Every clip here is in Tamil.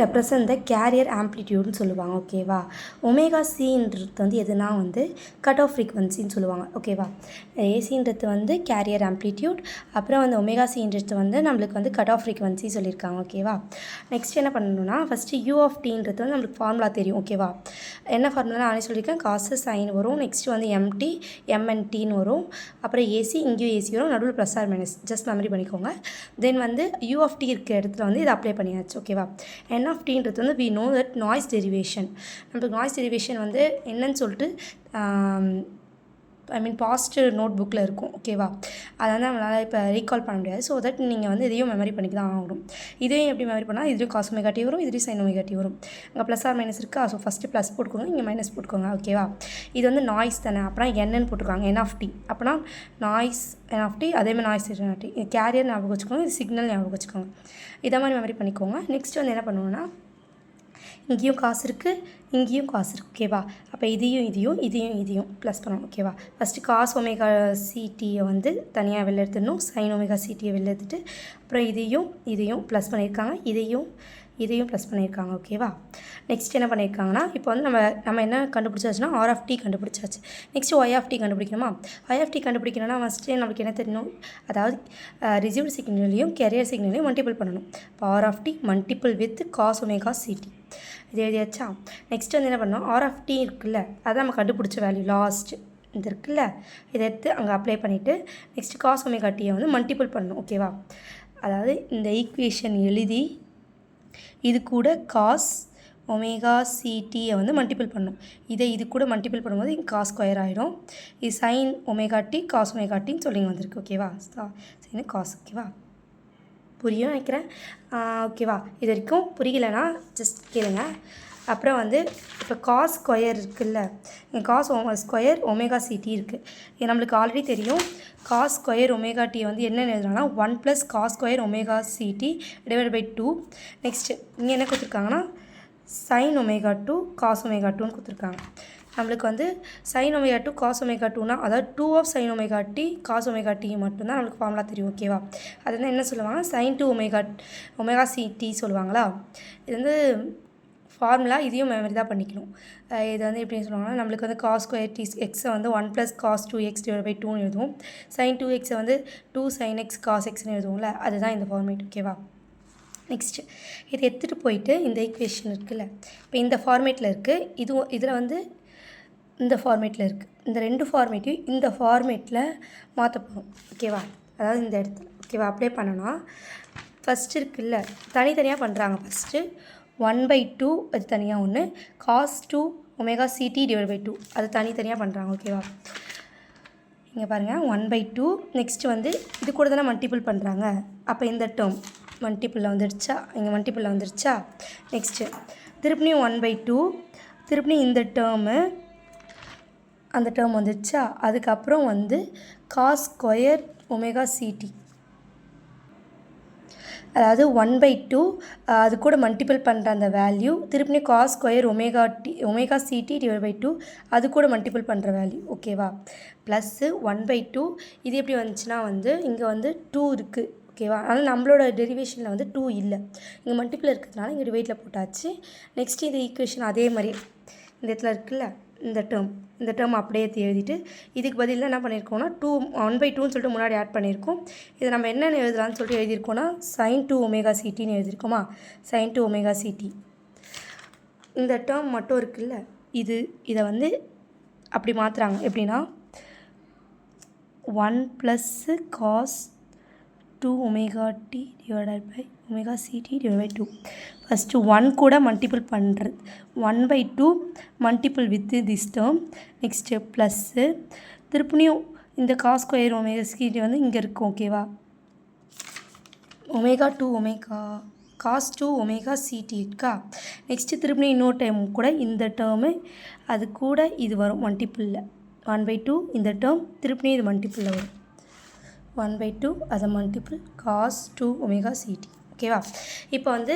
ரெப்ரசன்ட் த கேரியர் ஆம்ப்ளிடியூட்னு சொல்லுவாங்க. ஓகேவா? ஒமேகா சின்றது வந்து எதுனா வந்து கட் ஆஃப் ஃப்ரீக்வன்சின்னு சொல்லுவாங்க. ஓகேவா? ஏசின்றது வந்து கேரியர் ஆம்ப்ளிடியூட், அப்புறம் வந்து ஒமேகா சின்றது வந்து நம்மளுக்கு வந்து கட் ஆஃப் ஃப்ரீக்வன்சி சொல்லியிருக்காங்க. ஓகேவா? நெக்ஸ்ட் என்ன பண்ணணும்னா ஃபஸ்ட்டு யூ ஆஃப் டீன்றது வந்து நம்மளுக்கு ஃபார்முலா தெரியும். ஓகேவா? என்ன ஃபார்முலா நானே சொல்லியிருக்கேன். காசு சைன் வரும். நெக்ஸ்ட் வந்து எம்டி எம்என்டின்னு வரும். அப்புறம் ஏசி இங்கேயும் ஏசி வரும். நடுவில் plus or minus just memory பண்ணிக்கோங்க. தென் வந்து யூ ஆஃப் டி இருக்க இடத்துல வந்து இதை அப்ளை பண்ணியாச்சு. ஓகேவா? n of tன்றது வந்து we know that noise derivation. நம்மளுக்கு நாய்ஸ் டெரிவேஷன் வந்து என்னன்னு சொல்லிட்டு பாஸ்ட் நோட் புக்கில் இருக்கும். ஓகேவா? அதை வந்து நம்மளால் இப்போ ரீகால் பண்ண முடியாது. ஸோ தட் நீங்கள் வந்து இதையும் மெமரி பண்ணிக்க தான் ஆகணும். இதையும் எப்படி மெமரி பண்ணால் இதுலேயும் காஸ் ஒமேகா டி வரும், இதுலேயும் சைன் ஒமேகா டி வரும். அங்கே ப்ளஸ் ஆர் மைனஸ் இருக்கா? ஸோ ஃபஸ்ட்டு ப்ளஸ் போட்டுக்கோங்க, இங்கே மைனஸ் போட்டுக்கோங்க. ஓகேவா? இது வந்து நாய்ஸ் தானே, அப்புறம் என்னன்னு போட்டுருக்காங்க என் ஆஃப் டி. அப்போனா நாய்ஸ் என் ஆஃப் டி, அதேமாதிரி நாய்ஸ் என் ஆஃப் டி. இது கேரியர் ஞாபகம் வச்சுக்கோங்க, இது சிக்னல் ஞாபகம் வச்சுக்கோங்க. இதை மாதிரி மெமரி பண்ணிக்கோங்க. நெக்ஸ்ட் வந்து என்ன பண்ணுவோன்னா இங்கேயும் காசு இருக்குது, இங்கேயும் காசு இருக்குது. ஓகேவா? அப்போ இதையும் ப்ளஸ் பண்ணணும். ஓகேவா? ஃபஸ்ட்டு காஸ் ஒமேகா சிடியை வந்து தனியாக வெளில எடுத்துடணும். சைன் ஒமேகா சிடியை வெளில எடுத்துட்டு அப்புறம் இதையும் ப்ளஸ் பண்ணியிருக்காங்க, இதையும் ப்ளஸ் பண்ணியிருக்காங்க. ஓகேவா? நெக்ஸ்ட் என்ன பண்ணியிருக்காங்கன்னா இப்போ வந்து நம்ம என்ன கண்டுபிடிச்சாச்சுன்னா ஆர் ஆஃப் டி கண்டுபிடிச்சாச்சு. நெக்ஸ்ட்டு ஒய் ஆஃப் டி கண்டுபிடிக்கணுமா? ஒய் ஆஃப் டி கண்டுபிடிக்கணும்னா ஃபஸ்ட்டு நம்மளுக்கு என்ன தெரியணும், அதாவது ரிசீவ்டு சிக்னலையும் கேரியர் சிக்னலையும் மல்டிபிள் பண்ணணும். இப்போ R of T multiple with cos omega CT இது எழுதியாச்சா? நெக்ஸ்ட் வந்து என்ன பண்ணோம், ஆர் ஆஃப் டி இருக்குல்ல, அதான் நம்ம கண்டுபிடிச்ச வேல்யூ லாஸ்ட் இது இருக்குல்ல, இதை எடுத்து அங்கே அப்ளை பண்ணிவிட்டு நெக்ஸ்ட் காஸ் ஒமேகா டியை வந்து மல்டிபிள் பண்ணணும். ஓகேவா? அதாவது இந்த ஈக்குவேஷன் எழுதி இது கூட காஸ் ஒமேகா சிடியை வந்து மல்டிபிள் பண்ணணும். இது கூட மல்டிபிள் பண்ணும்போது இங்கே காஸ் ஸ்கொயர் ஆகிடும். இது sine omega T cos omega டின்னு சொல்லி வந்திருக்கு. ஓகேவா? Sine cos. ஓகேவா? புரியும் நினைக்கிறேன். ஓகேவா? இது வரைக்கும் புரியலைன்னா ஜஸ்ட் கேளுங்க. அப்புறம் வந்து இப்போ காஸ் ஸ்கொயர் இருக்குல்ல, இங்கே காஸ் ஸ்கொயர் ஒமேகா சிடி இருக்குது. இது நம்மளுக்கு ஆல்ரெடி தெரியும். காஸ் ஸ்கொயர் ஒமேகா டி வந்து என்னென்னு எழுதுறாங்கன்னா 1 + cos square omega CD divide by 2. Next இங்கே என்ன கொடுத்துருக்காங்கன்னா சைன் ஒமேகா 2 காஸ் ஒமேகா 2ன்னு கொடுத்துருக்காங்க. நம்மளுக்கு வந்து சைன் ஒமேகா 2 காஸ் ஒமேகா 2னா அதாவது 2 of sine omega T cos omega T மட்டும்தான் நம்மளுக்கு ஃபார்முலா தெரியும். ஓகேவா? அது வந்து என்ன சொல்லுவாங்க, சைன் 2 ஒமேகா சிடி சொல்லுவாங்களா. இது வந்து ஃபார்முலா, இதையும் மெமரி தான் பண்ணிக்கணும். இது வந்து எப்படின்னு சொல்லுவாங்கன்னா நம்மளுக்கு வந்து காஸ் ஸ்கொயர் டி எக்ஸை வந்து 1 + காஸ் 2x டிவைட் பை 2ன்னு எழுதுவோம். சைன் 2xை வந்து 2 sin x காஸ் எக்ஸ்னு எழுதுவோம்ல, அதுதான் இந்த ஃபார்மேட். ஓகேவா? நெக்ஸ்ட்டு இதை எடுத்துகிட்டு போயிட்டு இந்த ஈக்குவேஷன் இருக்குல்ல, இப்போ இந்த ஃபார்மேட்டில் இருக்குது, இதில் வந்து இந்த ஃபார்மேட்டில் இருக்குது. இந்த ரெண்டு ஃபார்மேட்டையும் இந்த ஃபார்மேட்டில் மாற்ற போகிறோம். ஓகேவா? அதாவது இந்த இடத்துல. ஓகேவா? அப்ளை பண்ணோன்னா ஃபஸ்ட்டு இருக்குல்ல, தனித்தனியாக பண்ணுறாங்க. ஃபஸ்ட்டு 1/2 அது தனியாக ஒன்று, cos 2 omega CD divide by 2 அது தனித்தனியாக பண்ணுறாங்க. ஓகேவா? இங்கே பாருங்கள் 1/2. நெக்ஸ்ட்டு வந்து இது கூட தானே மல்டிபிள் பண்ணுறாங்க. அப்போ இந்த டேர்ம் மல்டிபிளில் வந்துடுச்சா. நெக்ஸ்ட்டு திருப்பியும் 1/2, திருப்பியும் இந்த டேர்மு அந்த டேர்ம் வந்துடுச்சா. அதுக்கப்புறம் வந்து காஸ் ஸ்கொயர் ஒமேகா சிடி, அதாவது 1/2 அது கூட மல்டிபிள் பண்ணுற அந்த வேல்யூ, திருப்பியும் cos square omega CD divide by 2 அது கூட மல்டிபிள் பண்ணுற வேல்யூ. ஓகேவா? ப்ளஸ்ஸு 1/2. இது எப்படி வந்துச்சுன்னா வந்து இங்கே வந்து 2 இருக்குது. ஓகேவா? அதனால் நம்மளோட டெரிவேஷனில் வந்து 2 இல்லை, இங்கே மல்டிபிள் இருக்கிறதுனால இங்கே டிவைட்டில் போட்டாச்சு. நெக்ஸ்ட் இந்த ஈக்குவேஷன் அதே மாதிரி இந்த இடத்துல இருக்குல்ல, இந்த டேர்ம் அப்படியே எழுதிட்டு இதுக்கு பதிலாக என்ன பண்ணியிருக்கோம்னா 1/2ன்னு சொல்லிட்டு முன்னாடி ஆட் பண்ணியிருக்கோம். இதை நம்ம என்னென்னு எழுதலாம்னு சொல்லிட்டு எழுதியிருக்கோம்னா சைன் 2 ஒமேகா சிடின்னு எழுதியிருக்கோமா. சைன் 2 ஒமேகா சிடி இந்த டேர்ம் மட்டும் இருக்குல்ல, இதை வந்து அப்படி மாற்றுறாங்க. எப்படின்னா 1 + cos 2 omega T divided by omega CD divide by 2. First 1 கூட மல்டிபிள் பண்ணுறது, 1/2 multiple with this term. Next plus திருப்பியும் இந்த காஸ் ஸ்கொயர் ஒமேகா சிடி வந்து இங்கே இருக்கும். ஓகேவா? காஸ் 2 ஒமேகா சிடி இருக்கா. நெக்ஸ்ட்டு திருப்பியும் இன்னொரு டைம் கூட இந்த டேர்மு அது கூட இது வரும் மல்டிப்பிளில். 1/2 இந்த டேர்ம் திருப்பியும் இது மல்டிப்பிளில் வரும். 1/2 அதை மல்டிபிள் காஸ் 2 ஒமேகா சிடி. ஓகேவா? இப்போ வந்து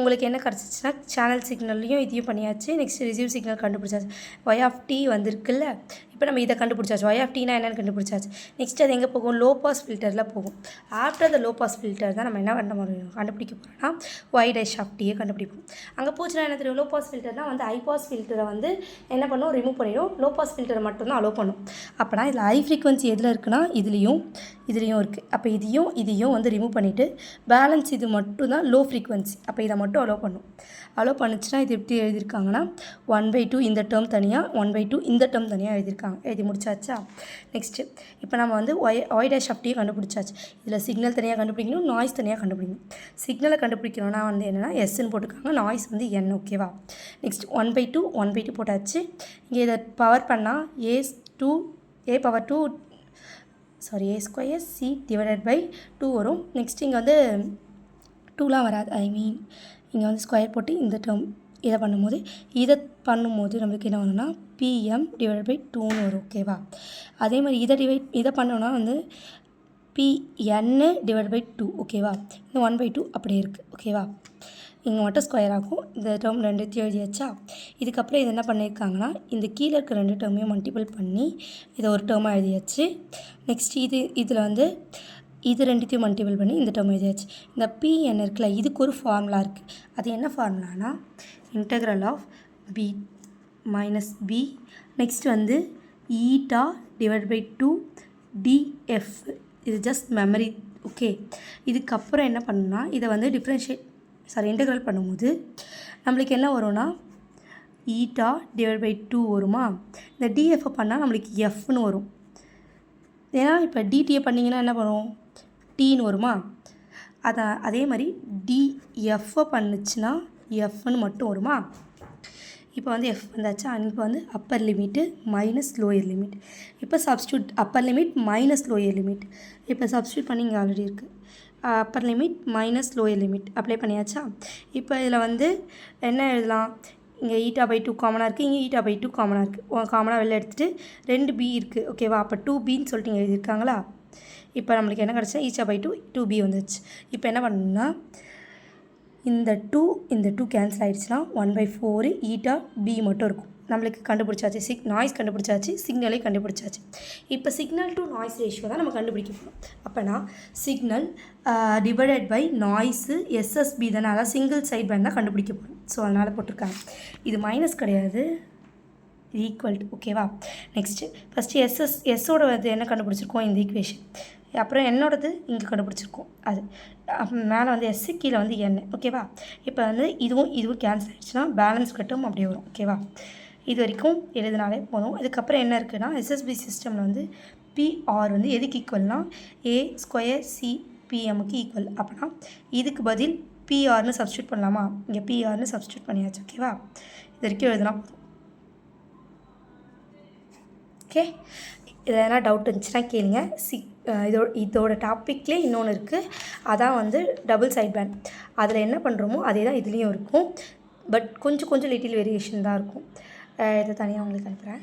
உங்களுக்கு என்ன கிடச்சிச்சின்னா சேனல் சிக்னல்லையும் இதையும் பண்ணியாச்சு. நெக்ஸ்ட் ரிசீவ் சிக்னல் கண்டுபிடிச்சாச்சு. y ஆஃப் t வந்திருக்குல்ல, இப்போ நம்ம இதை கண்டுபிடிச்சாச்சு. y ஆஃப் tனா என்னென்னு கண்டுபிடிச்சாச்சு. நெக்ஸ்ட் அது எங்கே போகும்? லோ பாஸ் ஃபில்டரில் போகும். After the low pass filter தான் நம்ம என்ன கண்டுபிடிக்க போகிறோம்னா y டேஷ் ஆஃப் டீயை கண்டுபிடிப்போம். அங்கே போச்சுன்னா என்ன தெரியும்? லோ பாஸ் ஃபில்டர்னால் வந்து ஹை பாஸ் ஃபில்டரை வந்து என்ன பண்ணும்? ரிமூவ் பண்ணிடும். லோ பாஸ் ஃபில்டரை மட்டும்தான் அலோவ் பண்ணும். அப்போனா இதில் ஹை ஃப்ரீக்வன்சி எதில் இருக்குன்னா இதுலேயும் இருக்குது. அப்போ இதையும் வந்து ரிமூவ் பண்ணிவிட்டு பேலன்ஸ் இது மட்டும் தான் லோ ஃப்ரீக்வன்சி. அப்போ இதை மட்டும் அலோவ் பண்ணும். அலோவ் பண்ணிச்சுன்னா இது எப்படி எழுதியிருக்காங்கன்னா 1/2 இந்த டேர்ம் தனியாக, 1/2 இந்த டேர்ம் தனியாக எழுதியிருக்காங்க. எழுதி முடிச்சாச்சா? நெக்ஸ்ட்டு இப்போ நம்ம வந்து ஒய் டேஷ் ஆஃப் டீயை கண்டுபிடிச்சாச்சு. இதில் சிக்னல் தனியாக கண்டுபிடிக்கணும், நாய்ஸ் தனியாக கண்டுபிடிக்கணும். சிக்னலை கண்டுபிடிக்கணும்னா வந்து என்னென்னா எஸ்ன்னு போட்டுருக்காங்க, நாய்ஸ் வந்து என். ஓகேவா? நெக்ஸ்ட் 1/2 போட்டாச்சு. இங்கே இதை பவர் பண்ணால் a square c divided by 2 வரும். நெக்ஸ்ட் இங்கே வந்து 2லாம் வராது. இங்கே வந்து ஸ்கொயர் போட்டு இந்த டேர்ம் இதை பண்ணும்போது நம்மளுக்கு என்ன வரும்னா pm டிவைடட் பை 2ன்னு வரும். ஓகேவா? அதே மாதிரி இதை பண்ணோன்னா வந்து pn டிவைட் பை 2. ஓகேவா? இந்த 1/2 அப்படியே இருக்குது. ஓகேவா? இங்கே மட்டும் ஸ்கொயர் ஆகும். இந்த டேர்ம் ரெண்டுத்தையும் எழுதியாச்சா? இதுக்கப்புறம் இது என்ன பண்ணியிருக்காங்கன்னா இந்த கீழே இருக்க 2 டேர்மையும் மல்டிபிள் பண்ணி இதை ஒரு டேர்மாக எழுதியாச்சு. நெக்ஸ்ட் இதில் வந்து இது 2த்தையும் மல்டிபிள் பண்ணி இந்த டேர்ம் எழுதியாச்சு. இந்த pn இருக்குல்ல, இதுக்கு ஒரு ஃபார்முலா இருக்குது. அது என்ன ஃபார்முலானா integral of b minus b next வந்து ஈட்டா டிவைட் பை 2 df. இது ஜஸ்ட் மெமரி. ஓகே, இதுக்கப்புறம் என்ன பண்ணுன்னா இதை வந்து இன்டெக்ரல் பண்ணும்போது நம்மளுக்கு என்ன வரும்னா ஈட்டா டிவைட் பை 2 வருமா? இந்த டிஎஃப்பை பண்ணால் நம்மளுக்கு எஃப்னு வரும். ஏன்னா இப்போ டிடியை பண்ணிங்கன்னா என்ன வரும்? டீன்னு வருமா? அதே மாதிரி டிஎஃப்பை பண்ணுச்சுன்னா எஃப்னு மட்டும் வருமா? இப்போ வந்து எஃப் வந்தாச்சா? இப்போ வந்து upper limit minus lower limit. இப்போ substitute upper limit minus lower limit. இப்போ சப்ஸ்டியூட் பண்ணி இங்கே ஆல்ரெடி இருக்குது. Upper limit minus lower limit apply பண்ணியாச்சா? இப்போ இதில் வந்து என்ன எழுதலாம்? இங்கே ஈட்டா பை 2 காமனாக இருக்குது, இங்கே ஈட்டா பை 2 காமனாக இருக்குது. காமனாக வெளில எடுத்துகிட்டு 2b இருக்குது. ஓகேவா? அப்போ 2bன்னு சொல்லிட்டு இங்கே எழுதியிருக்காங்களா? இப்போ நம்மளுக்கு என்ன கிடச்சா ஈச்சா பை 2b வந்துச்சு. இப்போ என்ன பண்ணணும்னா இந்த 2 கேன்சல் ஆகிடுச்சுன்னா 1/4 ஈட்டா b மட்டும் இருக்கும். நம்மளுக்கு கண்டுபிடிச்சாச்சு. நாய்ஸ் கண்டுபிடிச்சாச்சு, சிக்னலே கண்டுபிடிச்சாச்சு. இப்போ சிக்னல் டு நாய்ஸ் ரேஷியோ தான் நம்ம கண்டுபிடிக்க போகிறோம். அப்போனா signal divided by noise SSP தானே, அதாவது சிங்கிள் சைட் பேண்ட் தான் கண்டுபிடிக்க போகிறோம். ஸோ அதனால் போட்டிருக்காங்க. இது மைனஸ் கிடையாது, ஈக்குவல் டு. ஓகேவா? நெக்ஸ்ட்டு ஃபஸ்ட்டு எஸ்ஸோட இது என்ன கண்டுபிடிச்சிருக்கோம்? இந்த ஈக்குவேஷன். அப்புறம் என்னோடது இங்கே கண்டுபிடிச்சிருக்கோம். அது மேலே வந்து எஸ்ஸு, கீழே வந்து என். ஓகேவா? இப்போ வந்து இதுவும் கேன்சல் ஆகிடுச்சுன்னா பேலன்ஸ் கட்டும் அப்படியே வரும். ஓகேவா? இது வரைக்கும் எழுதினாலே போதும். இதுக்கப்புறம் என்ன இருக்குன்னா எஸ்எஸ்பி சிஸ்டமில் வந்து பிஆர் வந்து எதுக்கு ஈக்குவல்னால் ஏ ஸ்கொயர் சி பிஎம்முக்கு ஈக்குவல். அப்படின்னா இதுக்கு பதில் பிஆர்னு சப்ஸ்டியூட் பண்ணலாமா? இங்கே பிஆர்னு சப்ஸ்டியூட் பண்ணியாச்சு. ஓகேவா? இது வரைக்கும் எழுதினா போதும். ஓகே, இதில் எதனா டவுட் இருந்துச்சுன்னா கேளுங்க. இதோட டாப்பிக்லேயே இன்னொன்று இருக்குது. அதான் வந்து டபுள் சைட் பேண்ட். அதில் என்ன பண்ணுறோமோ அதே தான் இதுலேயும் இருக்கும். பட் கொஞ்சம் லிட்டில் வேரியேஷன் தான் இருக்கும். இதை தனியாக உங்களுக்கு அனுப்புகிறேன்.